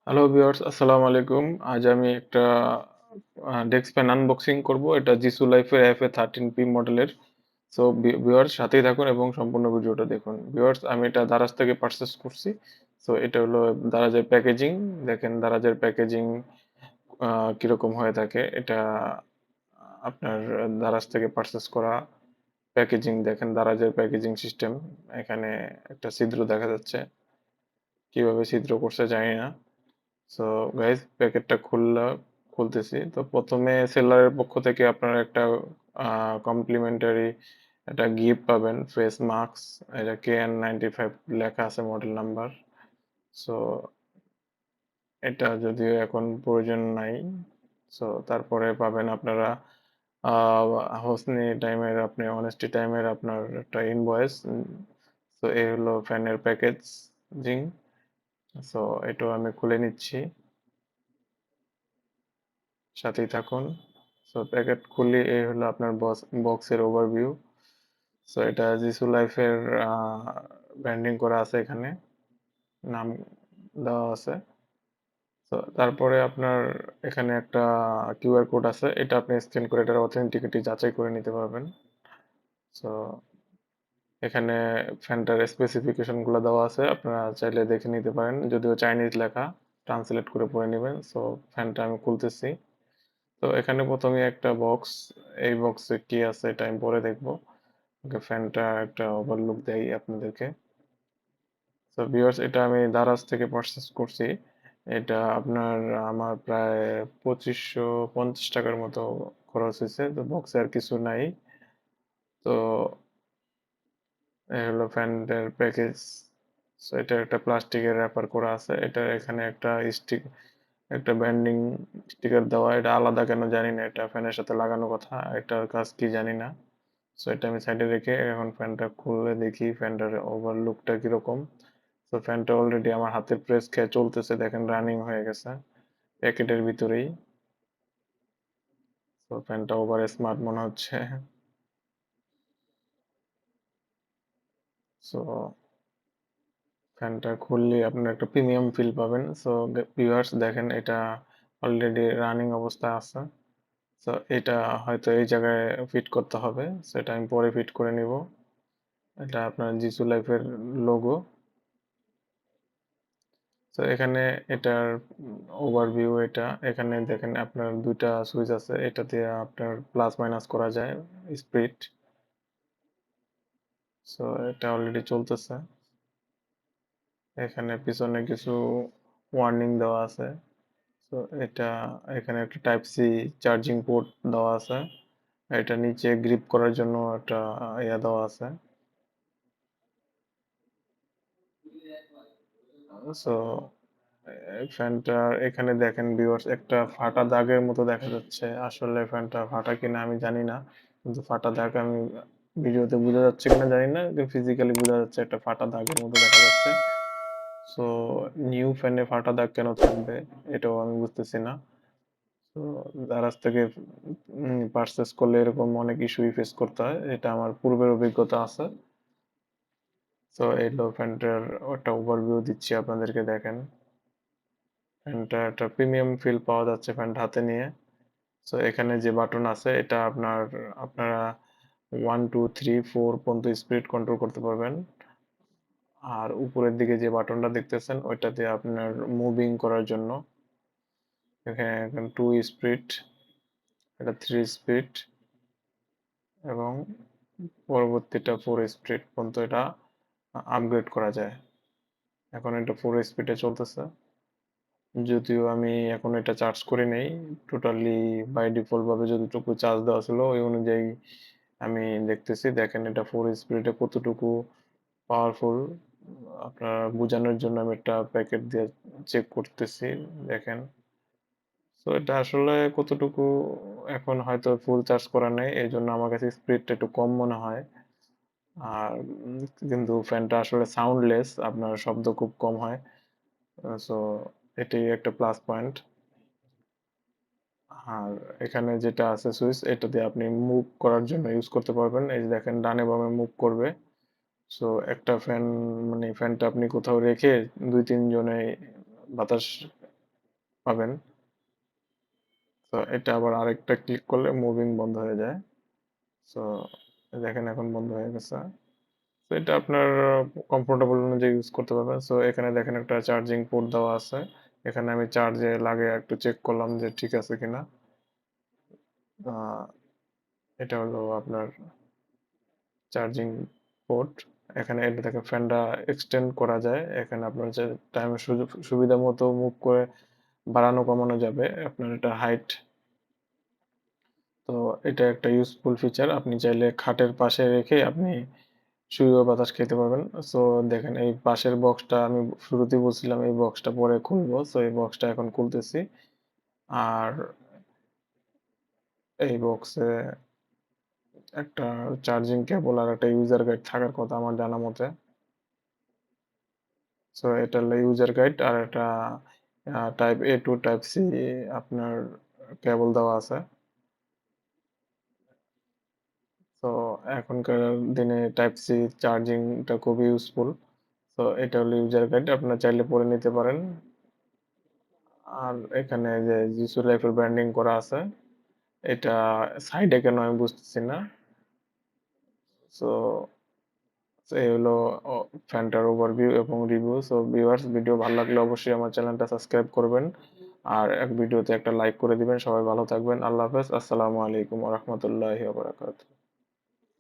Hello viewers, আসসালামু আলাইকুম। আজ আমি একটা ডেস্ক ফ্যান আনবক্সিং করব। এটা JISULIFE FA13P মডেলের। সো ভিউয়ার্স সাথেই থাকুন এবং সম্পূর্ণ ভিডিওটা দেখুন। ভিউয়ার্স আমি এটা দারাজ থেকে পারচেজ করছি। সো এটা হলো দারাজের প্যাকেজিং। দেখেন দারাজের প্যাকেজিং কিরকম হয়ে থাকে। এটা আপনার দারাজ থেকে পারচেজ করা প্যাকেজিং। দেখেন দারাজের প্যাকেজিং সিস্টেম। এখানে একটা ছিদ্র দেখা যাচ্ছে। কিভাবে ছিদ্র করছে জানি না। সো গাইস প্যাকেটটা খুলতেছি। তো প্রথমে সেলারের পক্ষ থেকে আপনারা একটা কমপ্লিমেন্টারি একটা গিফট পাবেন, ফেস মাস্ক। এটা KN95 লেখা আছে মডেল নাম্বার। সো এটা যদিও এখন প্রয়োজন নাই। সো তারপরে পাবেন আপনারা হোসনি টাইমের, আপনি অনেস্টি টাইমের আপনার একটা ইনভয়েস। সো এই হলো ফ্যানের প্যাকেজিং। সো এটাও আমি খুলে নিচ্ছি, সাথেই থাকুন। সো প্যাকেট খুললে এই হলো আপনার বক্সের ওভারভিউ। সো এটা জিসুলাইফের ব্র্যান্ডিং করা আছে, এখানে নাম দেওয়া আছে। তো তারপরে আপনার এখানে একটা কিউআর কোড আছে, এটা আপনি স্ক্যান করে এটার অথেন্টিকিটি যাচাই করে নিতে পারবেন। সো এখানে ফ্যানটার স্পেসিফিকেশনগুলো দেওয়া আছে, আপনারা চাইলে দেখে নিতে পারেন, যদিও চাইনিজ লেখা, ট্রান্সলেট করে পড়ে নেবেন। সো ফ্যানটা আমি খুলতেছি। তো এখানে প্রথমে একটা বক্স, এই বক্সে কি আছে এটা আমি পরে দেখবো। ওকে, ফ্যানটা একটা ওভারলুক দেই আপনাদেরকে। তো ভিউয়ার্স এটা আমি দারাজ থেকে পারচেস করছি। এটা আপনার আমার প্রায় 2550 টাকার মতো খরচ হয়েছে। তো বক্সে আর কিছু নাই। তো এই হলো ফ্যানের প্যাকেজ। সো এটা একটা প্লাস্টিকের র্যাপার করা আছে। এটা এখানে একটা ব্যান্ডিং স্টিকার দেওয়া। এটা আলাদা কেন জানি না, এটা ফ্যানের সাথে লাগানো কথা, এটার কাজ কি জানি না। সো এটা আমি সাইডে রেখে এখন ফ্যানটা খুলে দেখি ফ্যানটার ওভারলুকটা কিরকম। তো ফ্যানটা অলরেডি আমার হাতে প্রেস খেয়ে চলতেছে, দেখেন রানিং হয়ে গেছে প্যাকেটের ভিতরেই। তো ফ্যানটা ওভার স্মার্ট মনে হচ্ছে। সো ফ্যানটা খুললে আপনার একটা প্রিমিয়াম ফিল পাবেন। সো ভিউয়ার্স দেখেন এটা অলরেডি রানিং অবস্থায় আছে। সো এটা হয়তো এই জায়গায় ফিট করতে হবে, সেটা আমি পরে ফিট করে নিব। এটা আপনার জিসু লাইফের লোগো। তো এখানে এটার ওভারভিউ, এটা এখানে দেখেন আপনার দুইটা সুইচ আছে, এটা দিয়ে আপনার প্লাস মাইনাস করা যায় স্পিড। সো এটা অলরেডি চলতেছে। এখানে পিছনে কিছু ওয়ার্নিং দেওয়া আছে। তো এটা এখানে একটা টাইপ সি চার্জিং পোর্ট দেওয়া আছে। এটা নিচে গ্রিপ করার জন্য একটা ইয়া দেওয়া আছে। সো ফ্যানটার এখানে দেখেন ভিউয়ার্স একটা ফাটা দাগের মতো দেখা যাচ্ছে। আসলে ফ্যানটা ফাটা কিনা আমি জানি না, কিন্তু ফাটা দাগ আমি ভিডিওতে বোঝা যাচ্ছে কিনা জানি না, কিন্তু ফিজিক্যালি বোঝা যাচ্ছে একটা ফাটা দাগের মতো দেখা যাচ্ছে। সো নিউ ফ্যানে ফাটা দাগ কেন থাকবে এটাও আমি বুঝতেছি না। তো দারাজ থেকে পারচেস করলে এরকম অনেক ইস্যুই ফেস করতে হয়, এটা আমার পূর্বের অভিজ্ঞতা আছে। তো এই লো ফ্যানটার একটা ওভারভিউ দিচ্ছি আপনাদেরকে, দেখেন ফ্যানটা একটা প্রিমিয়াম ফিল পাওয়া যাচ্ছে ফ্যানটা হাতে নিয়ে। সো এখানে যে বাটন আছে এটা আপনারা 1 2 3 4 পর্যন্ত স্পিড কন্ট্রোল করতে পারবেন। আর উপরের দিকে যে বাটনটা দেখতেছেন ওইটাতে আপনার মুভিং করার জন্য, এখানে 2 স্পিড, এটা 3 স্পিড, এবং পরবর্তীটা 4 স্পিড পর্যন্ত এটা আপগ্রেড করা যায়। এখন এটা 4 স্পিডে চলতেছে, যদিও আমি এখন এটা চার্জ করি নাই। টোটালি বাই ডিফল্ট ভাবে যতটুকু চার্জ দেওয়া ছিল ওই অনুযায়ী আমি দেখতেছি। দেখেন এটা 4 স্পিডে কতটুকু পাওয়ারফুল, আপনার বোঝানোর জন্য আমি একটা প্যাকেট দিয়ে চেক করতেছি, দেখেন। তো এটা আসলে কতটুকু, এখন হয়তো ফুল চার্জ করা নেই এই জন্য আমার কাছে স্পিডটা একটু কম মনে হয়। আর কিন্তু ফ্যানটা আসলে সাউন্ডলেস, আপনার শব্দ খুব কম হয়। সো এটাই একটা প্লাস পয়েন্ট। আর এখানে যেটা আছে সুইচ, এটা দিয়ে আপনি মুভ করার জন্য ইউজ করতে পারবেন। এই যে দেখেন ডানে বামে মুভ করবে। সো একটা ফ্যান, মানে ফ্যানটা আপনি কোথাও রেখে 2 3 জনে বাতাস পাবেন। তো এটা আবার আরেকটা ক্লিক করলে মুভিং বন্ধ হয়ে যায়। সো দেখেন এখন বন্ধ হয়ে গেছে। তো এটা আপনার কমফোর্টেবল অনুযায়ী ইউজ করতে পারবেন। সো এখানে দেখেন একটা চার্জিং পোর্ট দেওয়া আছে। এখানে আমি চার্জে লাগিয়ে একটু চেক করলাম যে ঠিক আছে কিনা। এটা হলো আপনার চার্জিং পোর্ট। এখানে এটা থেকে ফ্যানটা এক্সটেন্ড করা যায়। এখানে আপনার যে টাইমের সুবিধা মতো মুভ করে বাড়ানো কমানো যাবে। আপনার এটা হাইট। তো এটা একটা ইউজফুল ফিচার। আপনি চাইলে খাটের পাশে রেখে আপনি শুয়েও বাতাস খেতে পারবেন। সো দেখেন এই পাশের বক্সটা আমি শুরুতেই বলছিলাম এই বক্সটা পরে খুলবো। সো এই বক্সটা এখন খুলতেছি। আর এই বক্সে একটা চার্জিং কেবল আর একটা ইউজার গাইড থাকার কথা আমার জানা মতে। সো এটা হলো ইউজার গাইড আর এটা টাইপ এ টু টাইপ সি আপনার কেবল দেওয়া আছে। তো এখনকার দিনে টাইপ সি চার্জিংটা খুবই ইউজফুল। তো এটা হলো ইউজার গাইড, আপনারা চাইলে পড়ে নিতে পারেন। আর এখানে যে জিসু লাইফের ব্র্যান্ডিং করা আছে, এটা সাইডে কেন আমি বুঝতেছি না। সো এই হলো ফ্যানটার ওভারভিউ এবং রিভিউ। সো ভিউয়ার্স, ভিডিও ভালো লাগলে অবশ্যই আমার চ্যানেলটা সাবস্ক্রাইব করবেন আর এক ভিডিওতে একটা লাইক করে দিবেন। সবাই ভালো থাকবেন। আল্লাহ হাফেজ। আসসালামু আলাইকুম ওয়া রাহমাতুল্লাহি ওয়া বারাকাতুহু।